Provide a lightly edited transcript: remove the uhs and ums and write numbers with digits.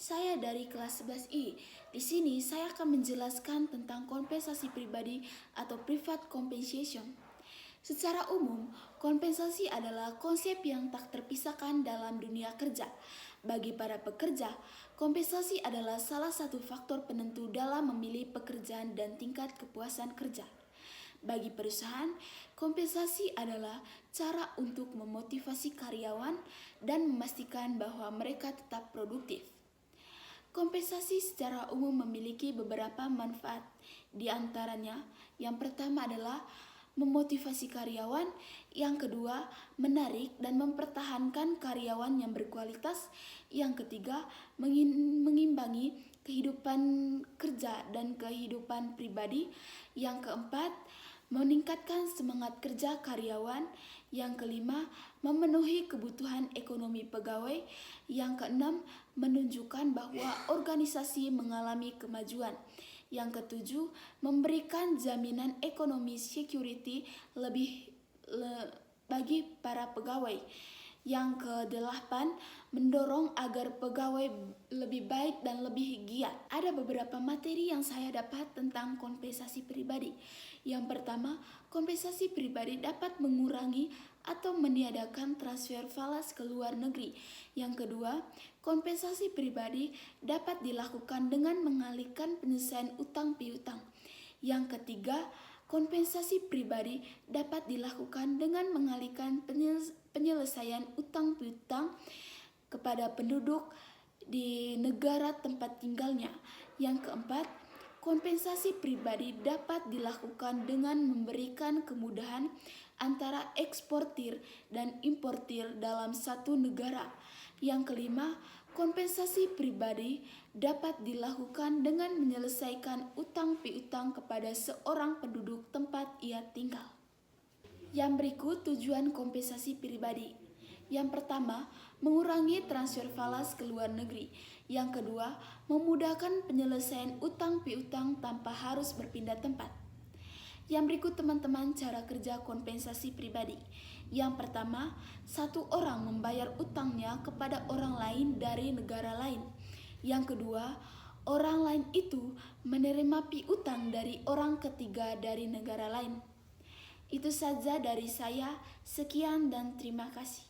Saya dari kelas 11I. Di sini saya akan menjelaskan tentang kompensasi pribadi atau private compensation. Secara umum, kompensasi adalah konsep yang tak terpisahkan dalam dunia kerja. Bagi para pekerja, kompensasi adalah salah satu faktor penentu dalam memilih pekerjaan dan tingkat kepuasan kerja. Bagi perusahaan, kompensasi adalah cara untuk memotivasi karyawan dan memastikan bahwa mereka tetap produktif. Kompensasi secara umum memiliki beberapa manfaat, di antaranya yang pertama adalah memotivasi karyawan, yang kedua menarik dan mempertahankan karyawan yang berkualitas, yang ketiga mengimbangi kehidupan kerja dan kehidupan pribadi, yang keempat meningkatkan semangat kerja karyawan, yang kelima memenuhi kebutuhan ekonomi pegawai, yang keenam menunjukkan bahwa organisasi mengalami kemajuan, yang ketujuh memberikan jaminan ekonomi security bagi para pegawai, yang kedelapan mendorong agar pegawai lebih baik dan lebih giat. Ada beberapa materi yang saya dapat tentang kompensasi pribadi. Yang pertama, kompensasi pribadi dapat mengurangi atau meniadakan transfer falas ke luar negeri. Yang kedua, kompensasi pribadi dapat dilakukan dengan mengalihkan penyelesaian utang piutang. Yang ketiga, kompensasi pribadi dapat dilakukan dengan mengalihkan penyelesaian utang piutang kepada penduduk di negara tempat tinggalnya. Yang keempat, kompensasi pribadi dapat dilakukan dengan memberikan kemudahan antara eksportir dan importir dalam satu negara. Yang kelima, kompensasi pribadi dapat dilakukan dengan menyelesaikan utang piutang kepada seorang penduduk tempat ia tinggal. Yang berikut tujuan kompensasi pribadi. Yang pertama, mengurangi transfer falas ke luar negeri. Yang kedua, memudahkan penyelesaian utang piutang tanpa harus berpindah tempat. Yang berikut teman-teman cara kerja kompensasi pribadi. Yang pertama, satu orang membayar utangnya kepada orang lain dari negara lain. Yang kedua, orang lain itu menerima piutang dari orang ketiga dari negara lain. Itu saja dari saya. Sekian dan terima kasih.